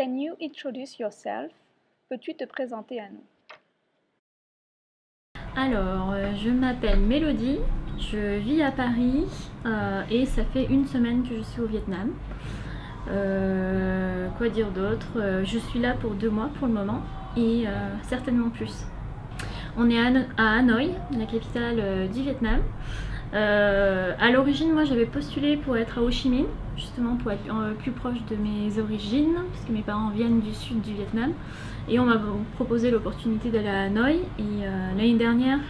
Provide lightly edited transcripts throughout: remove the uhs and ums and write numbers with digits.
Can you introduce yourself? Peux-tu te présenter à nous? Alors, je m'appelle Mélodie, je vis à Paris et ça fait une semaine que je suis au Vietnam. Quoi dire d'autre? Je suis là pour 2 mois pour le moment et certainement plus. On est à Hanoï, la capitale du Vietnam. À l'origine, moi j'avais postulé pour être à Ho Chi Minh, justement pour être plus proche de mes origines, parce que mes parents viennent du sud du Vietnam. Et on m'a proposé l'opportunité d'aller à Hanoï. Et l'année dernière,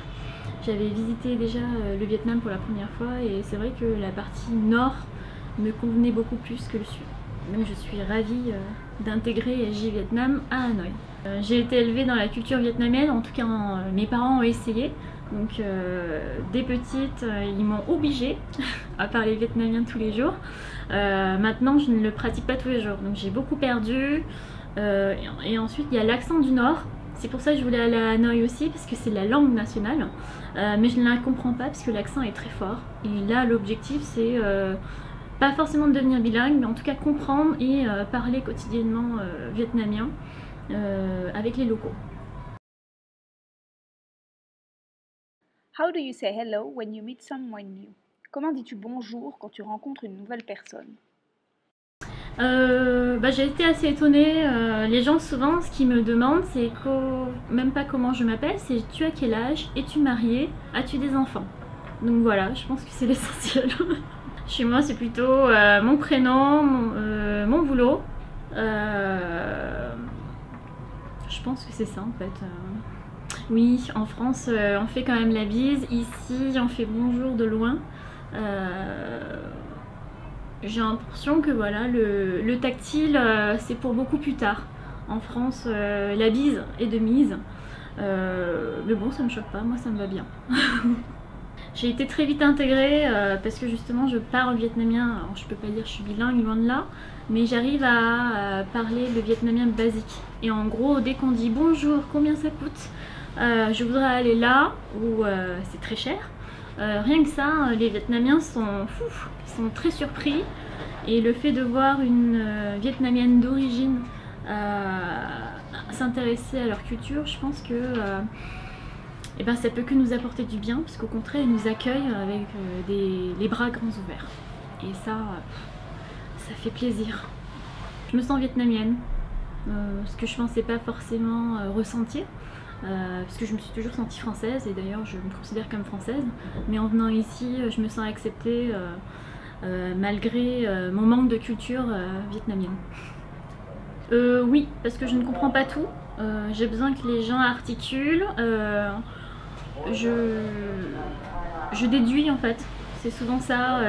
j'avais visité déjà le Vietnam pour la première fois. Et c'est vrai que la partie nord me convenait beaucoup plus que le sud. Donc je suis ravie d'intégrer J-Vietnam à Hanoï. J'ai été élevée dans la culture vietnamienne, en tout cas mes parents ont essayé. Donc dès petite, ils m'ont obligée à parler vietnamien tous les jours. Maintenant, je ne le pratique pas tous les jours, donc j'ai beaucoup perdu. Et ensuite, il y a l'accent du Nord. C'est pour ça que je voulais aller à Hanoï aussi, parce que c'est la langue nationale. Mais je ne la comprends pas, parce que l'accent est très fort. Et là, l'objectif, c'est pas forcément de devenir bilingue, mais en tout cas comprendre et parler quotidiennement vietnamien avec les locaux. How do you say hello when you meet someone new? Comment dis-tu bonjour quand tu rencontres une nouvelle personne? J'ai été assez étonnée. Les gens souvent ce qu'ils me demandent c'est même pas comment je m'appelle, c'est tu as quel âge, es-tu mariée, as-tu des enfants? Donc voilà, je pense que c'est l'essentiel. Chez moi c'est plutôt mon prénom, mon boulot. Je pense que c'est ça en fait. Oui, en France on fait quand même la bise, ici on fait bonjour de loin. J'ai l'impression que voilà, le tactile, c'est pour beaucoup plus tard. En France, la bise est de mise. Mais bon, ça me choque pas, moi ça me va bien. J'ai été très vite intégrée parce que justement je parle vietnamien. Alors je peux pas dire que je suis bilingue, loin de là, mais j'arrive à parler le vietnamien basique. Et en gros, dès qu'on dit bonjour, combien ça coûte, je voudrais aller là où c'est très cher. Rien que ça, les Vietnamiens sont très surpris. Et le fait de voir une Vietnamienne d'origine s'intéresser à leur culture, je pense que ça peut que nous apporter du bien, parce qu'au contraire, ils nous accueillent avec les bras grands ouverts. Et ça fait plaisir. Je me sens vietnamienne, ce que je pensais pas forcément ressentir. Parce que je me suis toujours sentie française et d'ailleurs je me considère comme française, mais en venant ici je me sens acceptée malgré mon manque de culture vietnamienne. Oui, parce que je ne comprends pas tout, j'ai besoin que les gens articulent, je déduis en fait, c'est souvent ça,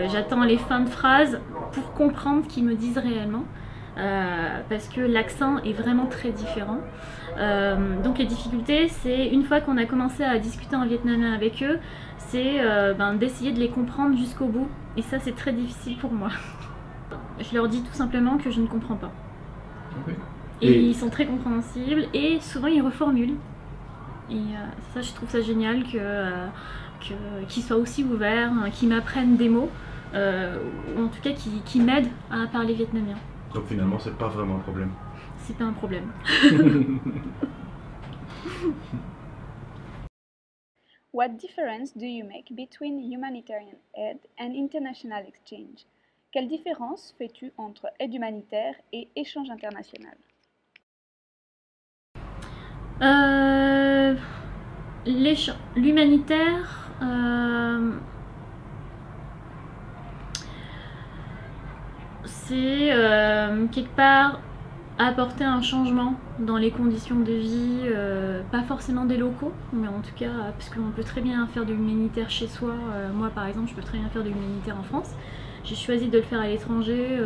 j'attends les fins de phrases pour comprendre ce qu'ils me disent réellement. Parce que l'accent est vraiment très différent. Donc les difficultés, c'est une fois qu'on a commencé à discuter en vietnamien avec eux, c'est d'essayer de les comprendre jusqu'au bout. Et ça, c'est très difficile pour moi. Je leur dis tout simplement que je ne comprends pas. Okay. Et ils sont très compréhensibles et souvent ils reformulent. Et ça, je trouve ça génial qu'ils soient aussi ouverts, hein, qu'ils m'apprennent des mots, ou en tout cas qu'ils m'aident à parler vietnamien. Donc finalement, c'est pas vraiment un problème. C'est pas un problème. What difference do you make between humanitarian aid and international exchange? Quelle différence fais-tu entre aide humanitaire et échange international? L'humanitaire, c'est quelque part apporter un changement dans les conditions de vie, pas forcément des locaux, mais en tout cas, parce qu'on peut très bien faire de l'humanitaire chez soi. Moi par exemple, je peux très bien faire de l'humanitaire en France. J'ai choisi de le faire à l'étranger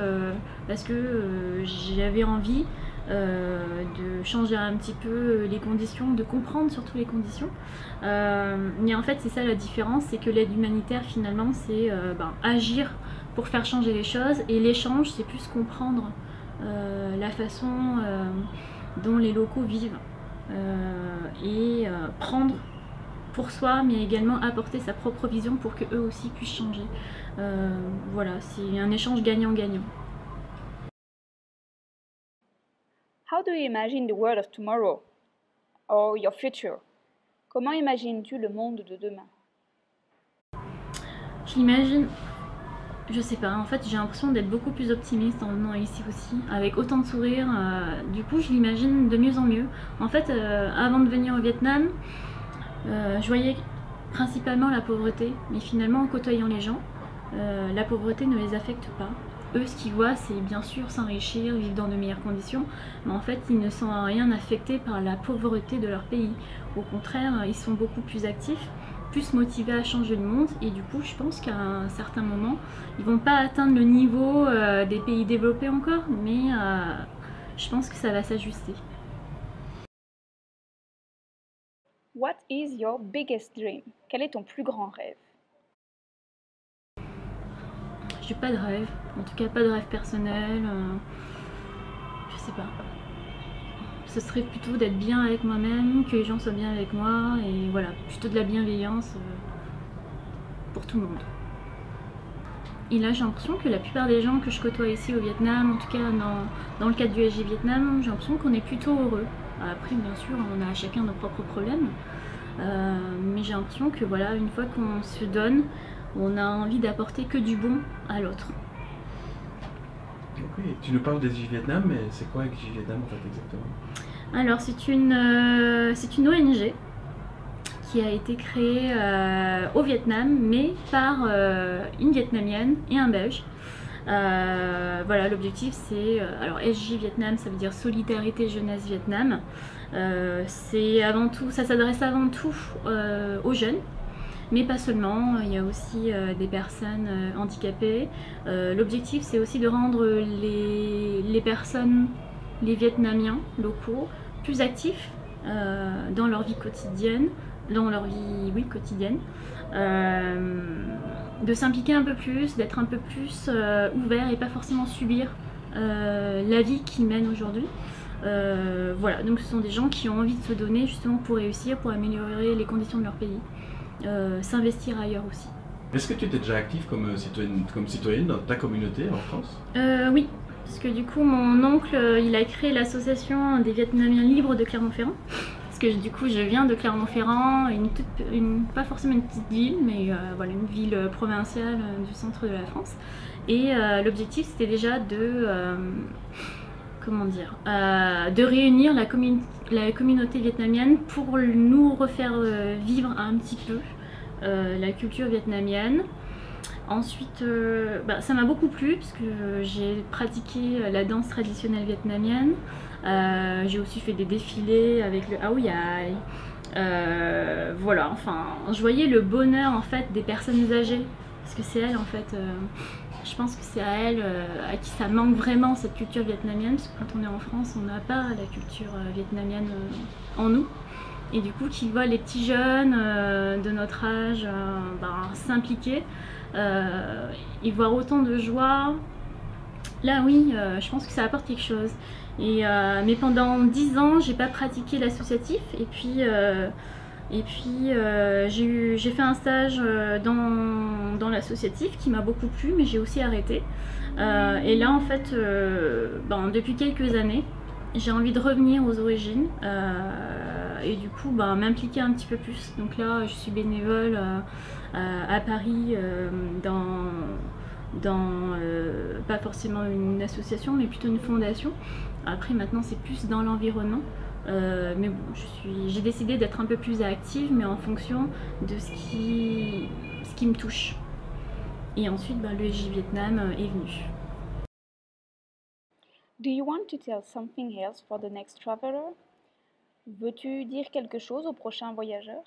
parce que j'avais envie de changer un petit peu les conditions, de comprendre surtout les conditions. Mais en fait, c'est ça la différence, c'est que l'aide humanitaire finalement, c'est agir pour faire changer les choses, et l'échange, c'est plus comprendre la façon dont les locaux vivent et prendre pour soi, mais également apporter sa propre vision pour qu'eux aussi puissent changer. Voilà, c'est un échange gagnant-gagnant. How do you imagine the world of tomorrow? Or your future? Comment imagines-tu le monde de demain? Je l'imagine, je sais pas, en fait j'ai l'impression d'être beaucoup plus optimiste en venant ici aussi, avec autant de sourires, du coup je l'imagine de mieux en mieux. En fait, avant de venir au Vietnam, je voyais principalement la pauvreté, mais finalement en côtoyant les gens, la pauvreté ne les affecte pas. Eux, ce qu'ils voient, c'est bien sûr s'enrichir, vivre dans de meilleures conditions, mais en fait, ils ne sont en rien affectés par la pauvreté de leur pays. Au contraire, ils sont beaucoup plus actifs, plus motivés à changer le monde, et du coup, je pense qu'à un certain moment, ils vont pas atteindre le niveau des pays développés encore, mais je pense que ça va s'ajuster. What is your biggest dream? Quel est ton plus grand rêve? J'ai pas de rêve, en tout cas pas de rêve personnel, je sais pas. Ce serait plutôt d'être bien avec moi-même, que les gens soient bien avec moi, et voilà, plutôt de la bienveillance pour tout le monde. Et là j'ai l'impression que la plupart des gens que je côtoie ici au Vietnam, en tout cas dans le cadre du SG Vietnam, j'ai l'impression qu'on est plutôt heureux. Après bien sûr on a chacun nos propres problèmes, mais j'ai l'impression que voilà, une fois qu'on se donne, on a envie d'apporter que du bon à l'autre. Ok, tu nous parles des SG Vietnam, mais c'est quoi SG Vietnam en fait exactement? Alors c'est une ONG qui a été créée au Vietnam, mais par une Vietnamienne et un Belge. Voilà, l'objectif c'est, alors SJ Vietnam, ça veut dire Solidarité Jeunesse Vietnam. C'est avant tout, ça s'adresse avant tout aux jeunes, mais pas seulement, il y a aussi des personnes handicapées. L'objectif c'est aussi de rendre les personnes, les Vietnamiens locaux, plus actifs dans leur vie quotidienne, de s'impliquer un peu plus, d'être un peu plus ouvert et pas forcément subir la vie qu'ils mènent aujourd'hui. Voilà, donc ce sont des gens qui ont envie de se donner justement pour réussir, pour améliorer les conditions de leur pays, s'investir ailleurs aussi. Est-ce que tu étais déjà active comme citoyenne dans ta communauté en France? Oui, parce que du coup mon oncle il a créé l'association des Vietnamiens libres de Clermont-Ferrand. Parce que du coup je viens de Clermont-Ferrand, pas forcément une petite ville, mais voilà, une ville provinciale du centre de la France. Et l'objectif c'était déjà de de réunir la communauté vietnamienne pour nous refaire vivre un petit peu la culture vietnamienne. Ensuite, ça m'a beaucoup plu parce que j'ai pratiqué la danse traditionnelle vietnamienne. J'ai aussi fait des défilés avec le Ao Dai. Voilà, enfin, je voyais le bonheur en fait des personnes âgées, parce que c'est elles en fait. Je pense que c'est à elles à qui ça manque vraiment cette culture vietnamienne, parce que quand on est en France, on n'a pas la culture vietnamienne en nous. Et du coup, qu'ils voient les petits jeunes de notre âge s'impliquer et voir autant de joie, là oui, je pense que ça apporte quelque chose. Mais pendant 10 ans, j'ai pas pratiqué l'associatif, et puis j'ai fait un stage dans l'associatif qui m'a beaucoup plu, mais j'ai aussi arrêté. Et là en fait, depuis quelques années, j'ai envie de revenir aux origines et du coup m'impliquer un petit peu plus. Donc là je suis bénévole à Paris dans pas forcément une association mais plutôt une fondation. Après maintenant c'est plus dans l'environnement. Mais bon, j'ai décidé d'être un peu plus active, mais en fonction de ce qui me touche. Et ensuite, le SJ Vietnam est venu. Do you want to tell something else for the next traveler? Veux-tu dire quelque chose au prochain voyageur?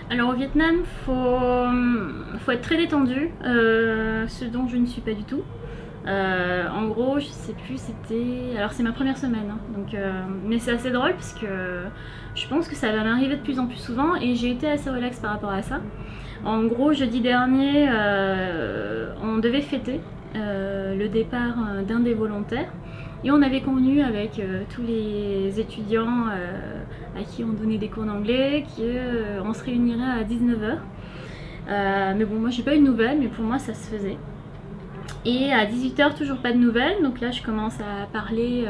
Alors au Vietnam, faut être très détendu, ce dont je ne suis pas du tout. En gros, je sais plus, c'était... Alors c'est ma première semaine, hein, donc, mais c'est assez drôle parce que je pense que ça va m'arriver de plus en plus souvent et j'ai été assez relax par rapport à ça. En gros, jeudi dernier, on devait fêter le départ d'un des volontaires et on avait convenu avec tous les étudiants à qui on donnait des cours d'anglais qu'on se réunirait à 19 h. Mais bon, moi j'ai pas eu de nouvelles, mais pour moi ça se faisait. Et à 18h, toujours pas de nouvelles. Donc là, je commence à parler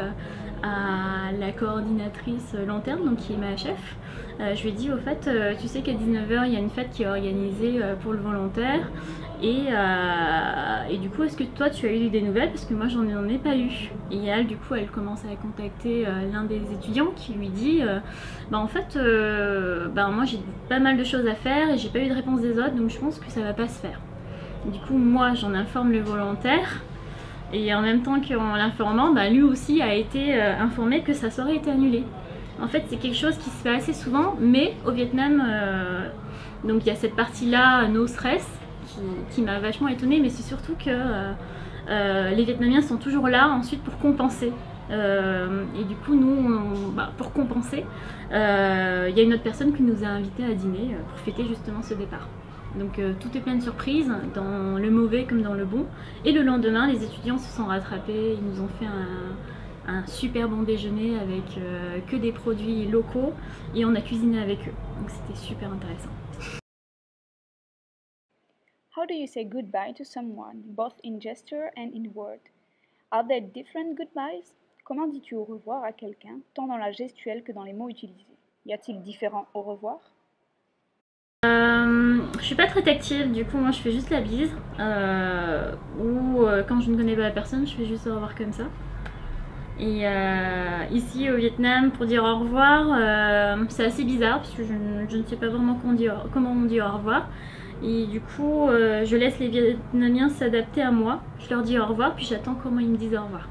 à la coordinatrice lanterne, donc qui est ma chef. Je lui ai dit, au fait, tu sais qu'à 19h, il y a une fête qui est organisée pour le volontaire. Et du coup, est-ce que toi, tu as eu des nouvelles? Parce que moi, j'en ai pas eu. Et elle, du coup, elle commence à contacter l'un des étudiants qui lui dit, en fait, moi, j'ai pas mal de choses à faire et j'ai pas eu de réponse des autres, donc je pense que ça va pas se faire. Du coup, moi, j'en informe le volontaire. Et en même temps qu'en l'informant, lui aussi a été informé que ça aurait été annulé. En fait, c'est quelque chose qui se fait assez souvent, mais au Vietnam, donc il y a cette partie-là, no stress, qui m'a vachement étonnée, mais c'est surtout que les Vietnamiens sont toujours là ensuite pour compenser. Et du coup, nous, pour compenser, il y a une autre personne qui nous a invités à dîner pour fêter justement ce départ. Donc tout est plein de surprises, dans le mauvais comme dans le bon. Et le lendemain, les étudiants se sont rattrapés, ils nous ont fait un super bon déjeuner avec que des produits locaux et on a cuisiné avec eux. Donc c'était super intéressant. How do you say goodbye to someone, both in gesture and in word? Are there different goodbyes? Comment dis-tu au revoir à quelqu'un, tant dans la gestuelle que dans les mots utilisés? Y a-t-il différents au revoir? Je suis pas très tactile, du coup moi je fais juste la bise, ou quand je ne connais pas la personne, je fais juste au revoir comme ça. Et ici au Vietnam, pour dire au revoir, c'est assez bizarre parce que je ne sais pas vraiment comment on dit au revoir. Et du coup, je laisse les Vietnamiens s'adapter à moi. Je leur dis au revoir, puis j'attends comment ils me disent au revoir.